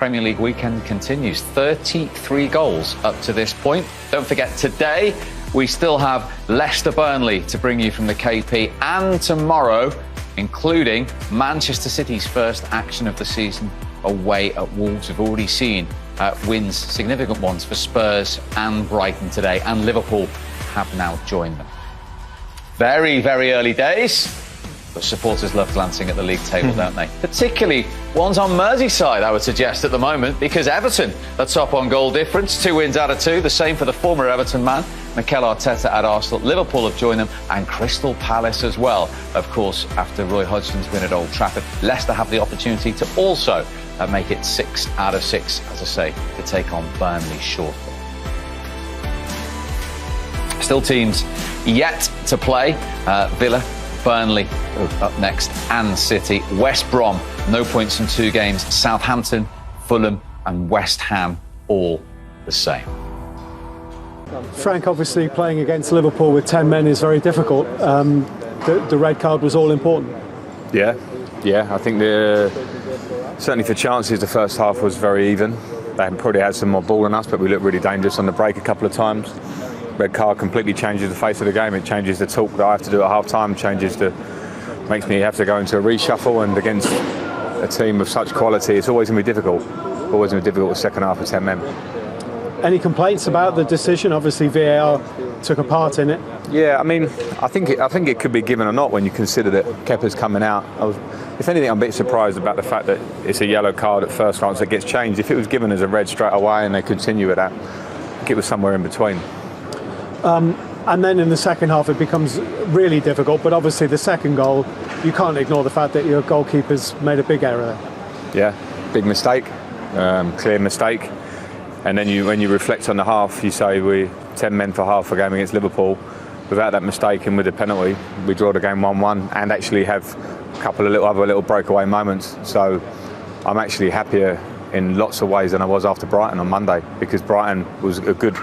Premier League weekend continues. 33 goals up to this point. Don't forget, today we still have Leicester-Burnley to bring you from the KP, and tomorrow, including Manchester City's first action of the season away at Wolves. We've already seen wins, significant ones for Spurs and Brighton today, and Liverpool have now joined them. Very, very early days, but supporters love glancing at the league table, don't they? Particularly ones on Merseyside, I would suggest, at the moment, because Everton are top on goal difference, 2 wins out of 2, the same for the former Everton man, Mikel Arteta at Arsenal. Liverpool have joined them, and Crystal Palace as well. Of course, after Roy Hodgson's win at Old Trafford, Leicester have the opportunity to also make it 6 out of 6, as I say, to take on Burnley shortly. Still teams yet to play. Villa, Burnley up next, and City. West Brom, no points in 2 games. Southampton, Fulham and West Ham, all the same. Frank, obviously playing against Liverpool with 10 men is very difficult. The red card was all important. Yeah, I think certainly for chances, the first half was very even. They probably had some more ball than us, but we looked really dangerous on the break a couple of times. Red card completely changes the face of the game. It changes the talk that I have to do at half time, makes me have to go into a reshuffle, and against a team of such quality, it's always going to be difficult. Always going to be difficult the second half with 10 men. Any complaints about the decision? Obviously VAR took a part in it. Yeah, I mean, I think it could be given or not when you consider that Kepa's coming out. If anything, I'm a bit surprised about the fact that it's a yellow card at first glance that gets changed. If it was given as a red straight away and they continue with that, I think it was somewhere in between. And then in the second half it becomes really difficult, but obviously the second goal, you can't ignore the fact that your goalkeeper's made a big error there. Yeah, big mistake, clear mistake. And then when you reflect on the half, you say we're 10 men for half a game against Liverpool. Without that mistake and with the penalty, we draw the game 1-1 and actually have a couple of other little breakaway moments. So I'm actually happier in lots of ways than I was after Brighton on Monday, because Brighton was a good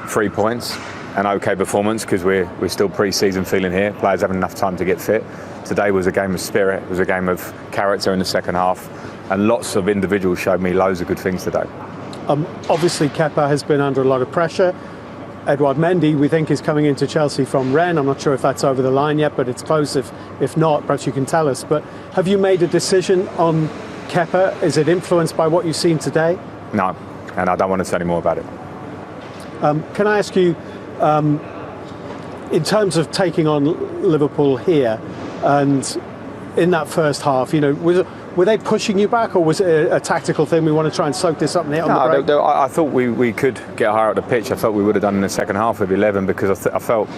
3 points, an okay performance because we're still pre-season feeling here. Players having enough time to get fit. Today was a game of spirit. It was a game of character in the second half, and lots of individuals showed me loads of good things today. Obviously Kepa has been under a lot of pressure. Edouard Mendy, we think, is coming into Chelsea from Rennes. I'm not sure if that's over the line yet, but it's close. If not, perhaps you can tell us. But have you made a decision on Kepa? Is it influenced by what you've seen today? No, and I don't want to say any more about it. Can I ask you, in terms of taking on Liverpool here, and in that first half, were they pushing you back, or was it a tactical thing? We want to try and soak this up and hit on the break? I thought we could get higher up the pitch. I felt we would have done in the second half with 11, because I felt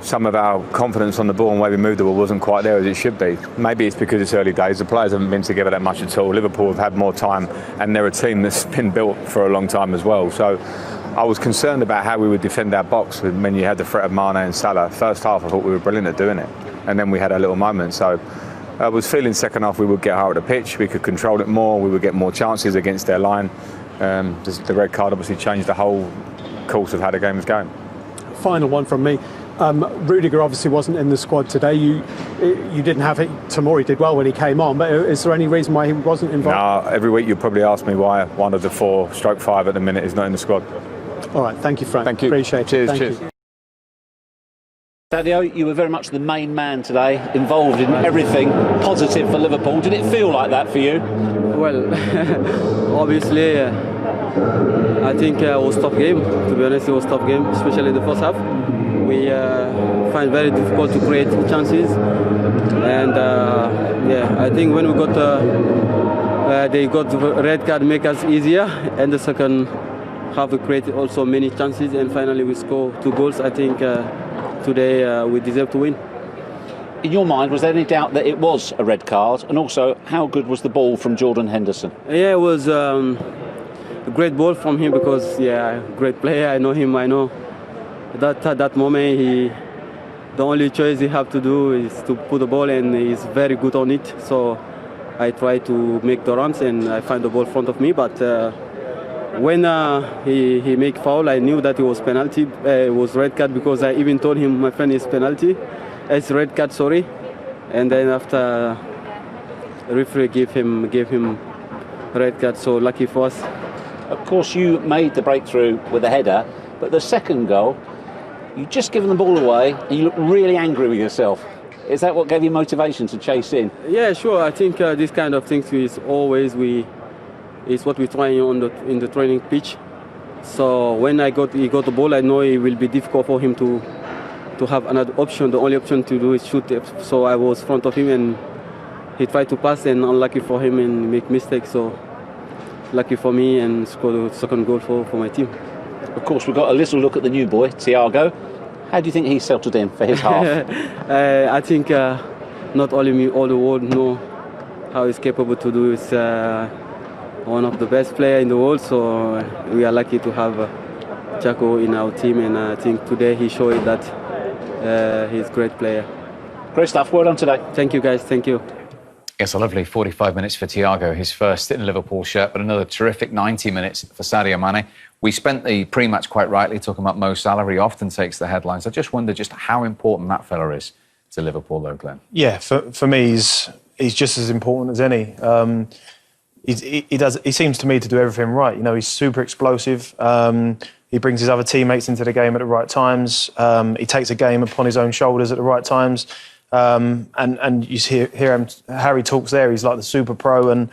some of our confidence on the ball and the way we moved the ball wasn't quite there as it should be. Maybe it's because it's early days. The players haven't been together that much at all. Liverpool have had more time, and they're a team that's been built for a long time as well. So I was concerned about how we would defend our box when you had the threat of Mane and Salah. First half, I thought we were brilliant at doing it, and then we had our little moment. So I was feeling second half we would get higher at the pitch, we could control it more, we would get more chances against their line. The red card obviously changed the whole course of how the game was going. Final one from me. Rudiger obviously wasn't in the squad today. You didn't have it. Tomori did well when he came on, but is there any reason why he wasn't involved? No, every week you'll probably ask me why one of the 4/5 at the minute is not in the squad. All right, thank you, Frank. Thank you. Appreciate it. Cheers. Thiago, you were very much the main man today, involved in everything positive for Liverpool. Did it feel like that for you? Well, obviously, I think it was a tough game. To be honest, it was a tough game, especially the first half. We find it very difficult to create chances, and I think when we got they got the red card, make us easier, and the second half we created also many chances, and finally we scored 2 goals. I think today we deserve to win. In your mind, was there any doubt that it was a red card? And also, how good was the ball from Jordan Henderson? Yeah, it was a great ball from him, because great player. I know him. I know that moment the only choice he have to do is to put the ball, and he's very good on it. So I try to make the runs, and I find the ball in front of me. But when he make foul, I knew that it was penalty. It was red card, because I even told him, my friend, it's penalty. It's red card, sorry. And then after the referee gave him red card, so lucky for us. Of course, you made the breakthrough with a header, but the second goal, you just given the ball away and you look really angry with yourself. Is that what gave you motivation to chase in? Yeah, sure. I think this kind of things is always is what we try in the training pitch. So when he got the ball, I know it will be difficult for him to have another option. The only option to do is shoot. So I was in front of him and he tried to pass, and unlucky for him and make mistakes. So lucky for me and score the second goal for my team. Of course, we've got a little look at the new boy, Thiago. How do you think he's settled in for his half? I think not only me, all the world know how he's capable to do. He's one of the best players in the world, so we are lucky to have Thiago in our team, and I think today he showed that he's a great player. Great stuff. Well done today. Thank you, guys. Thank you. Yes, a lovely 45 minutes for Thiago, his first in a Liverpool shirt, but another terrific 90 minutes for Sadio Mane. We spent the pre-match quite rightly talking about Mo Salah. He often takes the headlines. I just wonder just how important that fella is to Liverpool, though, Glenn. Yeah, for me, he's just as important as any. He seems to me to do everything right. You know, he's super explosive. He brings his other teammates into the game at the right times. He takes a game upon his own shoulders at the right times. And you hear him, Harry talks there, he's like the super pro, and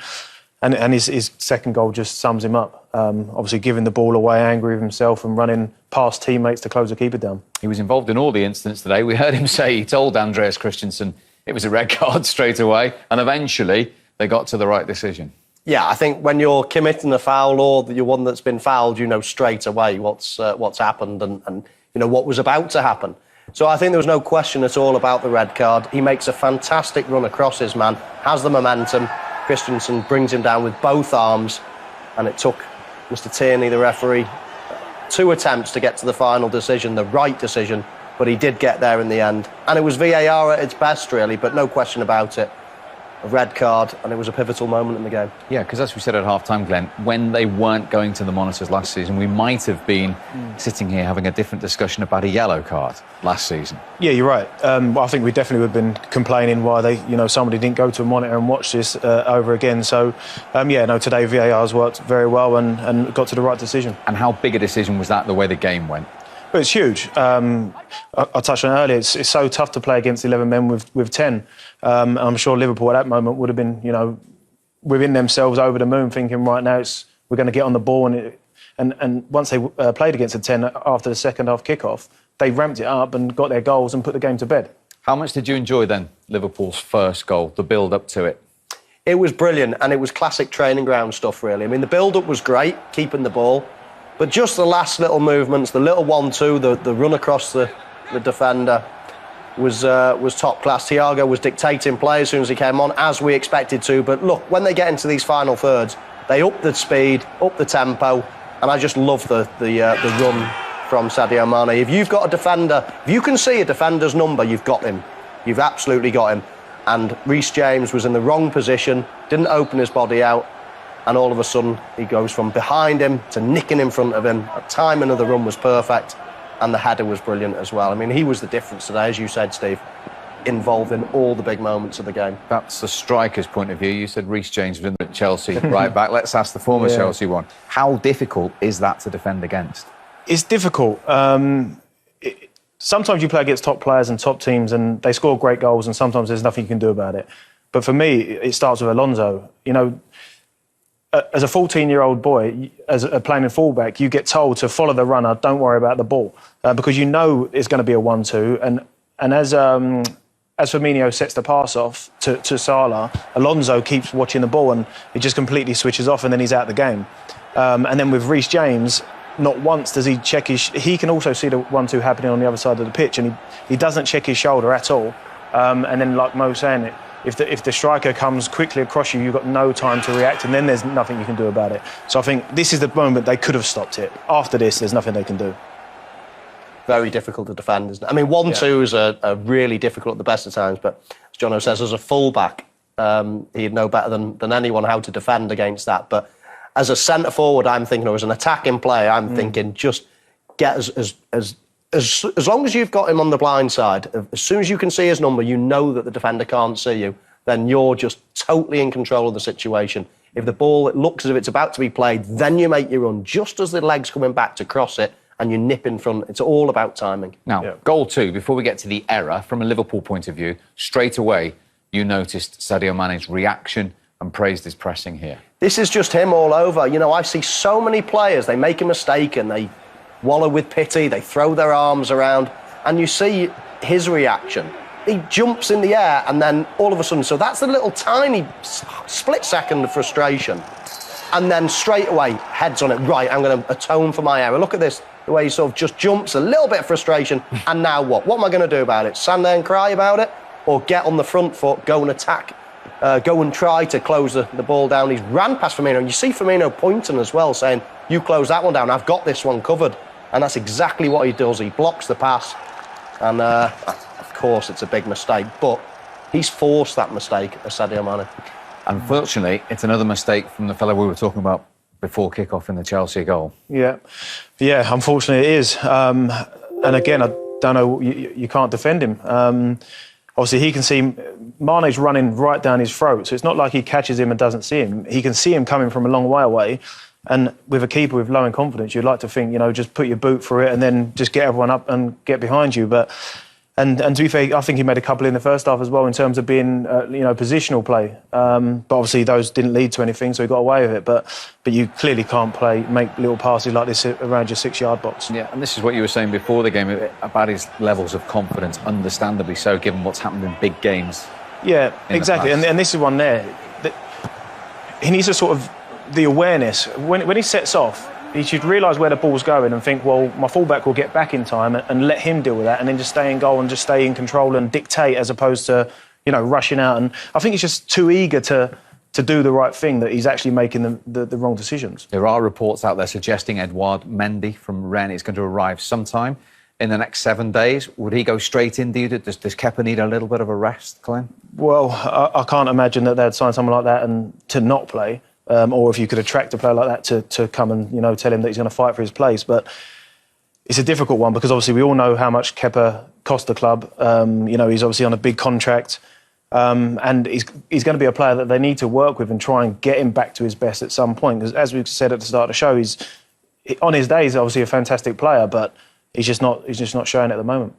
his second goal just sums him up. Obviously giving the ball away, angry with himself and running past teammates to close the keeper down. He was involved in all the incidents today. We heard him say he told Andreas Christensen it was a red card straight away, and eventually they got to the right decision. Yeah, I think when you're committing a foul or you're one that's been fouled, you know straight away what's happened and you know what was about to happen. So I think there was no question at all about the red card. He makes a fantastic run across his man, has the momentum. Christensen brings him down with both arms, and it took Mr. Tierney, the referee, 2 attempts to get to the final decision, the right decision, but he did get there in the end. And it was VAR at its best, really, but no question about it. A red card, and it was a pivotal moment in the game. Yeah, because as we said at half-time, Glenn, when they weren't going to the monitors last season, we might have been sitting here having a different discussion about a yellow card last season. Yeah, you're right. I think we definitely would have been complaining why somebody didn't go to a monitor and watch this over again. So, today VAR's worked very well and got to the right decision. And how big a decision was that, the way the game went? But it's huge. I touched on it earlier. It's so tough to play against 11 men with 10. I'm sure Liverpool at that moment would have been, within themselves over the moon, thinking right now we're going to get on the ball. And once they played against a 10 after the second half kickoff, they ramped it up and got their goals and put the game to bed. How much did you enjoy then Liverpool's first goal, the build up to it? It was brilliant, and it was classic training ground stuff, really. I mean, the build up was great, keeping the ball. But just the last little movements, the little 1-2, the run across the defender was top class. Thiago was dictating play as soon as he came on, as we expected to. But look, when they get into these final thirds, they up the speed, up the tempo, and I just love the run from Sadio Mane. If you've got a defender, if you can see a defender's number, you've got him. You've absolutely got him. And Reece James was in the wrong position, didn't open his body out. And all of a sudden, he goes from behind him to nicking in front of him. The timing of the run was perfect, and the header was brilliant as well. I mean, he was the difference today, as you said, Steve, involved in all the big moments of the game. That's the striker's point of view. You said Reece James was in Chelsea right back. Let's ask the former Chelsea one. How difficult is that to defend against? It's difficult. Sometimes you play against top players and top teams, and they score great goals, and sometimes there's nothing you can do about it. But for me, it starts with Alonso. As a 14-year-old boy, playing in fullback, you get told to follow the runner, don't worry about the ball, because you know it's going to be a 1-2. And as Firmino sets the pass off to Salah, Alonso keeps watching the ball and he just completely switches off, and then he's out the game. And then with Reece James, not once does he check he can also see the 1-2 happening on the other side of the pitch, and he doesn't check his shoulder at all. And then, like Mo saying, if the striker comes quickly across you, you've got no time to react, and then there's nothing you can do about it. So I think this is the moment they could have stopped it. After this, there's nothing they can do. Very difficult to defend, isn't it? I mean, 1-2 is a really difficult at the best of times, but as Jono says, as a full-back, he'd know better than anyone how to defend against that. But as a centre-forward, I'm thinking, or as an attacking player, I'm thinking just get as long as you've got him on the blind side, as soon as you can see his number, you know that the defender can't see you. then you're just totally in control of the situation. If the ball, it looks as if it's about to be played, then you make your run just as the leg's coming back to cross it and you nip in front. It's all about timing. Now, goal 2, before we get to the error, from a Liverpool point of view, straight away you noticed Sadio Mane's reaction and praised his pressing here. This is just him all over. You know, I see so many players, they make a mistake and they wallow with pity, they throw their arms around, and you see his reaction. He jumps in the air and then all of a sudden, so that's a little tiny split second of frustration. And then straight away, heads on it, right, I'm going to atone for my error. Look at this, the way he sort of just jumps, a little bit of frustration, and now what? What am I going to do about it? Stand there and cry about it? Or get on the front foot, go and attack, go and try to close the ball down? He's ran past Firmino, and you see Firmino pointing as well, saying, you close that one down, I've got this one covered. And that's exactly what he does. He blocks the pass, and of course it's a big mistake, but he's forced that mistake, Sadio Mane. Unfortunately, it's another mistake from the fellow we were talking about before kick-off in the Chelsea goal. Yeah, unfortunately it is. And again, I don't know, you can't defend him. Obviously, he can see Mane's running right down his throat, so it's not like he catches him and doesn't see him. He can see him coming from a long way away. And with a keeper with low in confidence, you'd like to think, just put your boot for it and then just get everyone up and get behind you. But and to be fair, I think he made a couple in the first half as well in terms of being, positional play. But obviously those didn't lead to anything, so he got away with it. But you clearly can't make little passes like this around your 6-yard box. Yeah, and this is what you were saying before the game about his levels of confidence, understandably so, given what's happened in big games. Yeah, exactly. And this is one there. He needs to sort of the awareness. When he sets off, he should realise where the ball's going and think, well, my fullback will get back in time and let him deal with that, and then just stay in goal and just stay in control and dictate, as opposed to, rushing out. And I think he's just too eager to do the right thing that he's actually making the wrong decisions. There are reports out there suggesting Edouard Mendy from Rennes is going to arrive sometime in the next 7 days. Would he go straight in, do you? Does Kepa need a little bit of a rest, Glenn? Well, I can't imagine that they'd sign someone like that and to not play. Or if you could attract a player like that to come and, tell him that he's going to fight for his place. But it's a difficult one because obviously we all know how much Kepa cost the club. He's obviously on a big contract. And he's going to be a player that they need to work with and try and get him back to his best at some point. Because as we said at the start of the show, on his day, he's obviously a fantastic player, but he's just not showing it at the moment.